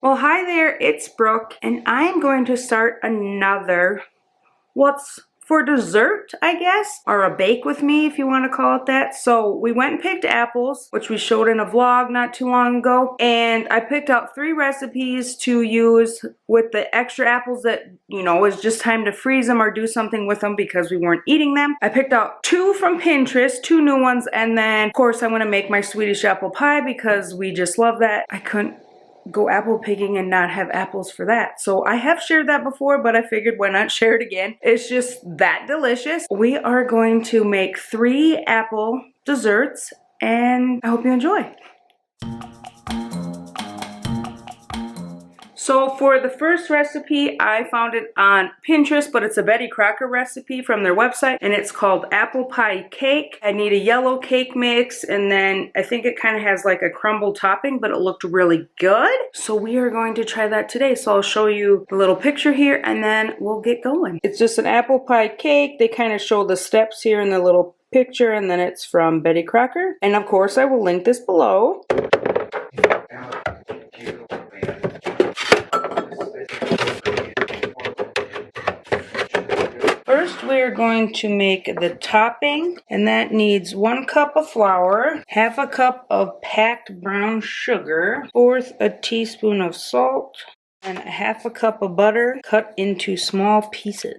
Well, hi there, it's Brooke, and I'm going to start another what's for dessert, I guess, or a bake with me if you want to call it that. So we went and picked apples, which we showed in a vlog not too long ago, and I picked out 3 recipes to use with the extra apples that, you know, it was just time to freeze them or do something with them because we weren't eating them. I picked out 2 from Pinterest, 2 new ones, and then of course I want to make my Swedish apple pie because we just love that. I couldn't go apple picking and not have apples for that. So I have shared that before, but I figured why not share it again. It's just that delicious. We are going to make 3 apple desserts and I hope you enjoy. So for the first recipe, I found it on Pinterest, but it's a Betty Crocker recipe from their website, and it's called apple pie cake. I need a yellow cake mix, and then I think it kind of has like a crumble topping, but it looked really good. So we are going to try that today. So I'll show you the little picture here, and then we'll get going. It's just an apple pie cake. They kind of show the steps here in the little picture, and then it's from Betty Crocker. And of course, I will link this below. First, we're going to make the topping, and that needs 1 cup of flour, half a cup of packed brown sugar, 1/4 a teaspoon of salt, and half a cup of butter cut into small pieces.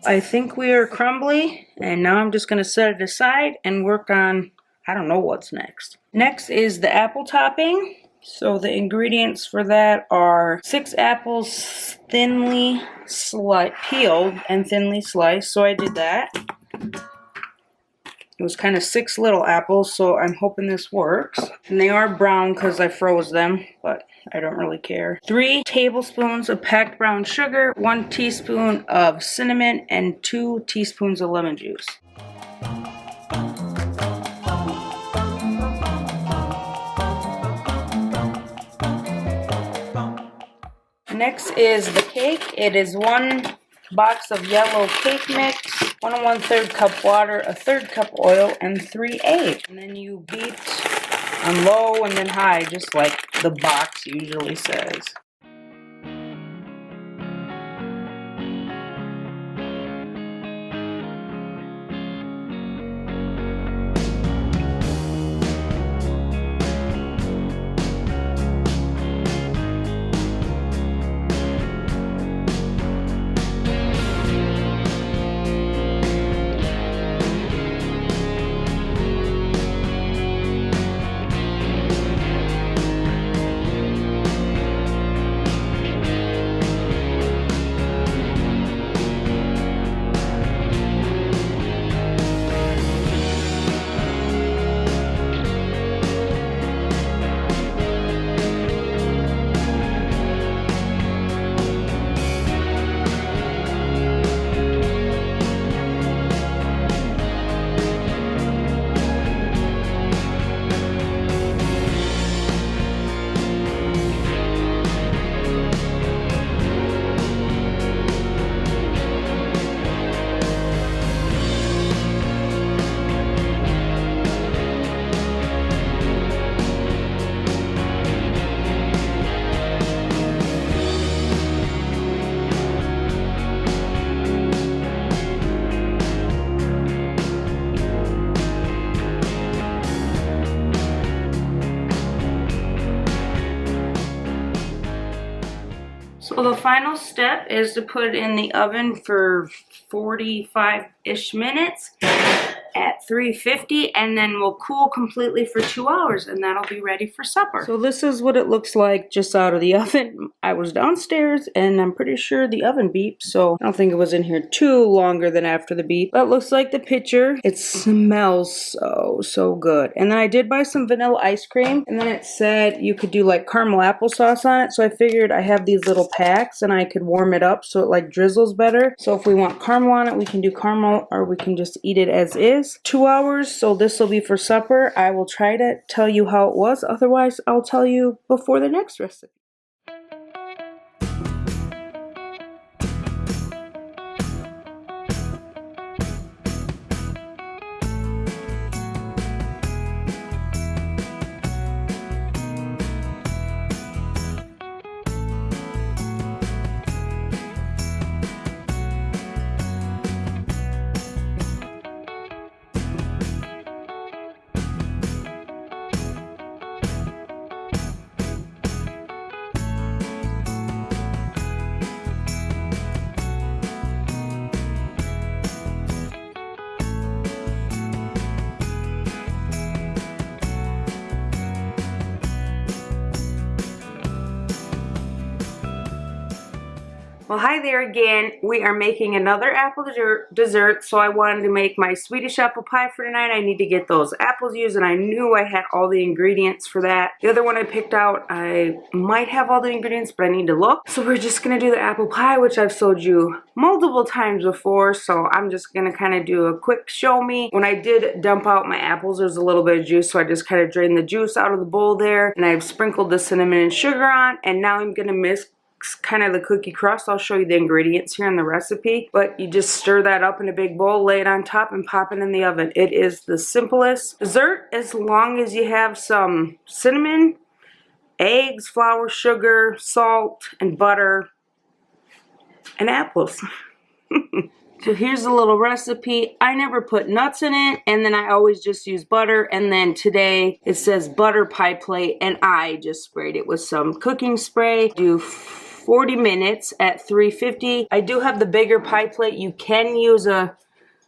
I think we are crumbly, and now I'm just going to set it aside and work on, I don't know what's next. Next is the apple topping. So the ingredients for that are 6 apples thinly peeled and thinly sliced, so I did that. It was kind of 6 little apples, so I'm hoping this works. And they are brown because I froze them, but I don't really care. 3 tablespoons of packed brown sugar, 1 teaspoon of cinnamon, and 2 teaspoons of lemon juice. Next is the cake. It is 1 box of yellow cake mix, 1 1/3 cup water, 1/3 cup oil, and 3 eggs. And then you beat on low and then high, just like the box usually says. So the final step is to put it in the oven for 45-ish minutes at at 350, and then we'll cool completely for 2 hours, and that'll be ready for supper. So this is what it looks like just out of the oven. I was downstairs, and I'm pretty sure the oven beeped, so I don't think it was in here too longer than after the beep. That looks like the picture. It smells so good. And then I did buy some vanilla ice cream, and then it said you could do like caramel applesauce on it, so I figured I have these little packs, and I could warm it up so it like drizzles better. So if we want caramel on it, we can do caramel, or we can just eat it as is. 2 hours, so this will be for supper. I will try to tell you how it was. Otherwise, I'll tell you before the next recipe. Well, hi there again. We are making another apple dessert, so I wanted to make my Swedish apple pie for tonight. I need to get those apples used, and I knew I had all the ingredients for that. The other one I picked out, I might have all the ingredients, but I need to look. So we're just going to do the apple pie, which I've showed you multiple times before, so I'm just going to kind of do a quick show me. When I did dump out my apples, there's a little bit of juice, so I just kind of drained the juice out of the bowl there, and I've sprinkled the cinnamon and sugar on, and now I'm going to mix kind of the cookie crust. I'll show you the ingredients here in the recipe, but you just stir that up in a big bowl, lay it on top, and pop it in the oven. It is the simplest dessert as long as you have some cinnamon, eggs, flour, sugar, salt, and butter, and apples. So here's a little recipe. I never put nuts in it, and then I always just use butter, and then today it says butter pie plate, and I just sprayed it with some cooking spray. Do 40 minutes at 350. I do have the bigger pie plate. You can use a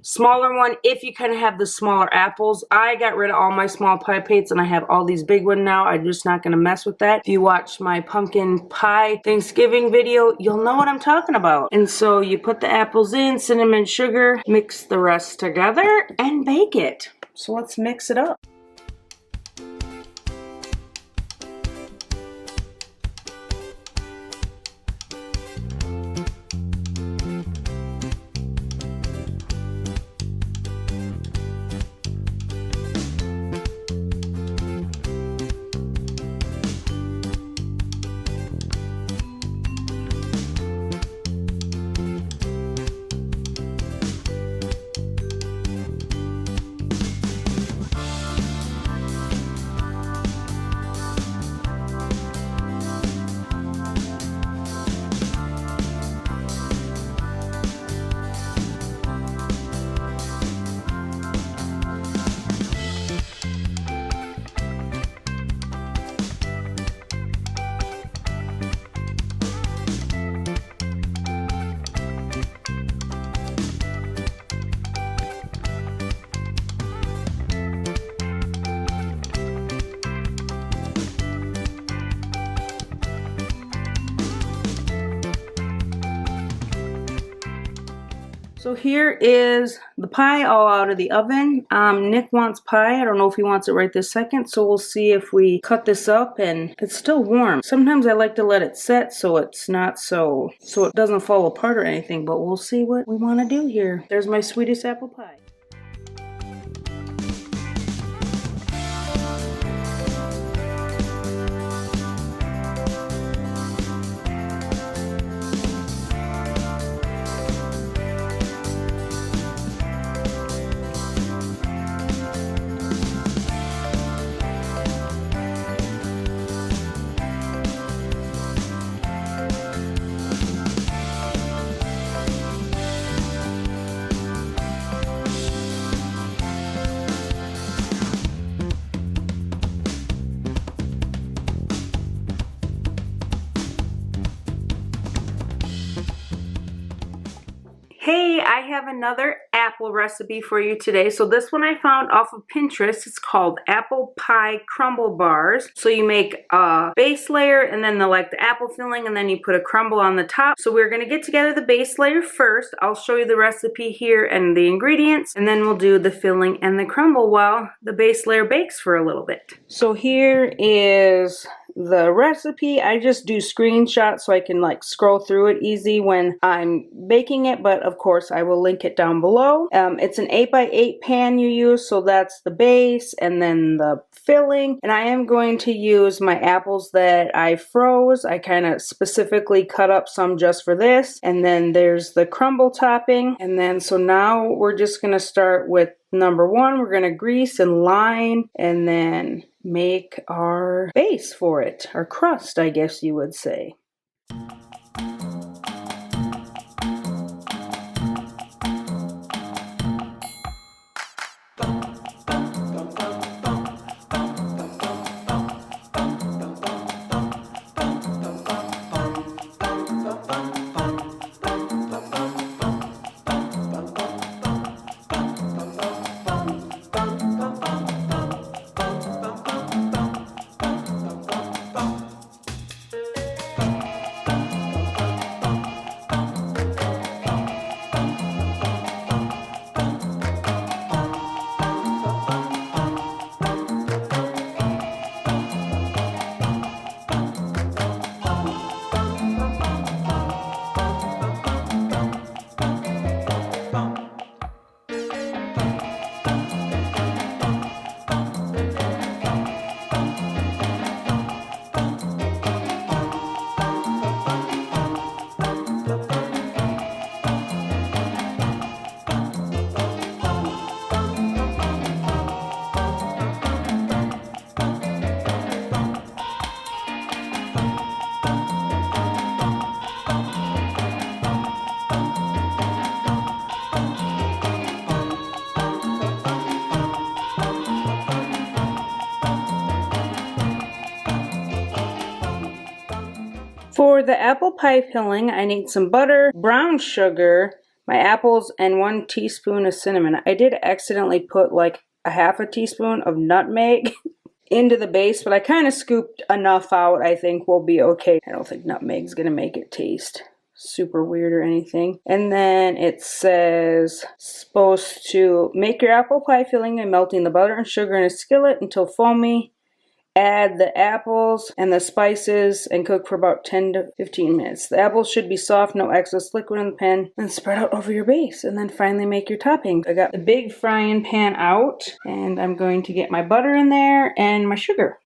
smaller one if you kind of have the smaller apples. I got rid of all my small pie plates, and I have all these big ones now. I'm just not going to mess with that. If you watch my pumpkin pie Thanksgiving video, you'll know what I'm talking about. And so you put the apples in, cinnamon, sugar, mix the rest together, and bake it. So let's mix it up. So here is the pie all out of the oven. Nick wants pie. I don't know if he wants it right this second, so we'll see if we cut this up, and it's still warm. Sometimes I like to let it set so it's not so it doesn't fall apart or anything, but we'll see what we want to do here. There's my Swedish apple pie. Hey, I have another apple recipe for you today. So this one I found off of Pinterest. It's called apple pie crumble bars. So you make a base layer and then the apple filling, and then you put a crumble on the top. So we're gonna get together the base layer first. I'll show you the recipe here and the ingredients, and then we'll do the filling and the crumble while the base layer bakes for a little bit. So here is the recipe. I just do screenshots so I can scroll through it easy when I'm baking it, but of course I will link it down below. It's an 8x8 pan you use, so that's the base and then the filling. And I am going to use my apples that I froze. I kind of specifically cut up some just for this. And then there's the crumble topping. And then so now we're just going to start with number one. We're going to grease and line and then make our base for it, our crust, I guess you would say. For the apple pie filling, I need some butter, brown sugar, my apples, and 1 teaspoon of cinnamon. I did accidentally put a half a teaspoon of nutmeg into the base, but I kind of scooped enough out. I think we'll be okay. I don't think nutmeg's gonna make it taste super weird or anything. And then it says supposed to make your apple pie filling by melting the butter and sugar in a skillet until foamy. Add the apples and the spices and cook for about 10 to 15 minutes. The apples should be soft, no excess liquid in the pan, and spread out over your base. And then finally make your topping. I got the big frying pan out, and I'm going to get my butter in there and my sugar.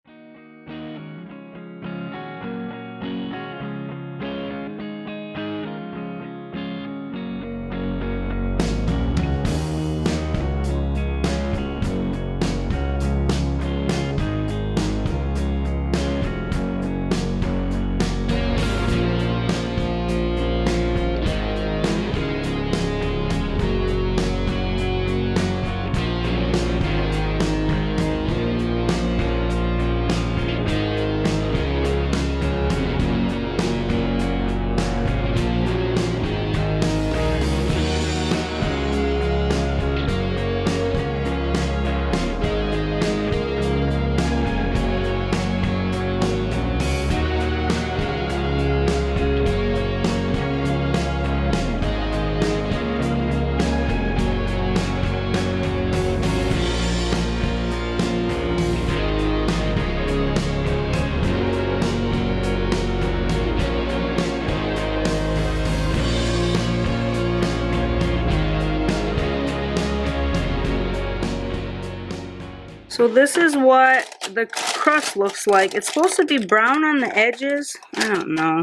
So this is what the crust looks like. It's supposed to be brown on the edges. I don't know.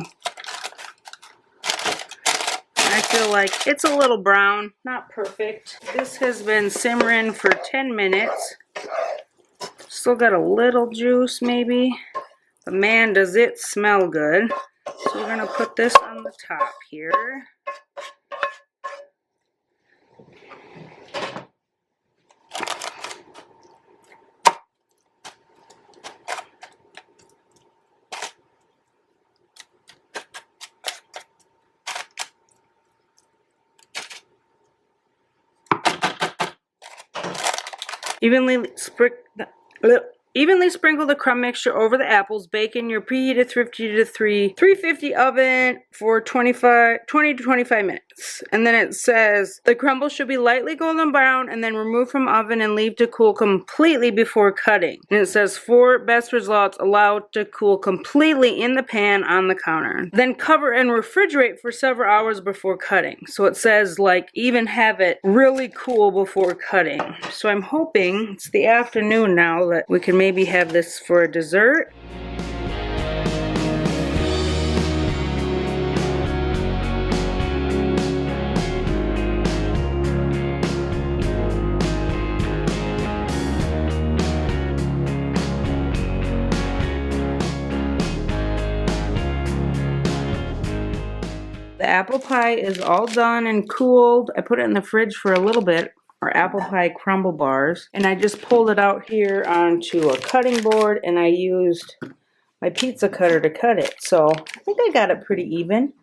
I feel like it's a little brown, not perfect. This has been simmering for 10 minutes. Still got a little juice maybe. But man, does it smell good. So we're gonna put this on the top here. Evenly sprinkle the crumb mixture over the apples. Bake in your preheated 350 oven for 20 to 25 minutes. And then it says the crumble should be lightly golden brown and then remove from oven and leave to cool completely before cutting. And it says for best results, allow it to cool completely in the pan on the counter. Then cover and refrigerate for several hours before cutting. So it says like even have it really cool before cutting. So I'm hoping it's the afternoon now that we can maybe have this for a dessert. The apple pie is all done and cooled. I put it in the fridge for a little bit. Our apple pie crumble bars, and I just pulled it out here onto a cutting board, and I used my pizza cutter to cut it. So I think I got it pretty even,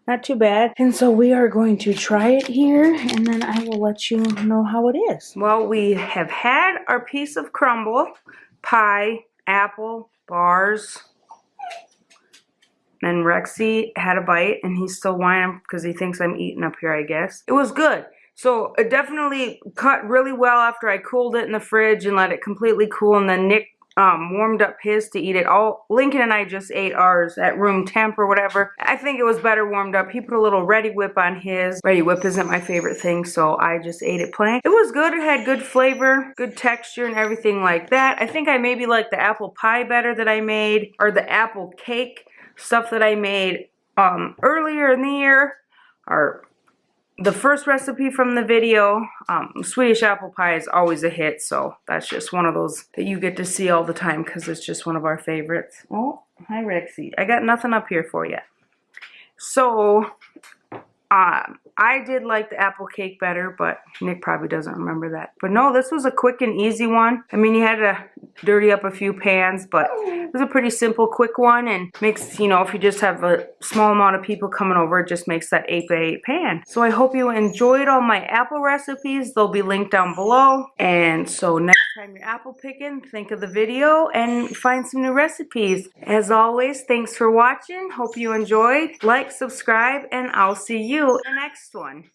not too bad. And so we are going to try it here, and then I will let you know how it is. Well, we have had our piece of crumble pie apple bars, and Rexy had a bite, and he's still whining because he thinks I'm eating up here, I guess. It was good. So it definitely cut really well after I cooled it in the fridge and let it completely cool. And then Nick warmed up his to eat it. Lincoln and I just ate ours at room temp or whatever. I think it was better warmed up. He put a little Ready Whip on his. Ready Whip isn't my favorite thing, so I just ate it plain. It was good. It had good flavor, good texture and everything like that. I think I maybe like the apple pie better that I made, or the apple cake stuff that I made earlier in the year, or the first recipe from the video. Swedish apple pie is always a hit, so that's just one of those that you get to see all the time because it's just one of our favorites. Oh, hi Rexy. I got nothing up here for you. So, I did like the apple cake better, but Nick probably doesn't remember that. But no, this was a quick and easy one. I mean, you had to dirty up a few pans, but it was a pretty simple, quick one, and makes, you know, if you just have a small amount of people coming over, it just makes that 8x8 pan. So I hope you enjoyed all my apple recipes. They'll be linked down below. And so next time you're apple picking, think of the video and find some new recipes. As always, thanks for watching. Hope you enjoyed. Like, subscribe, and I'll see you in the next one.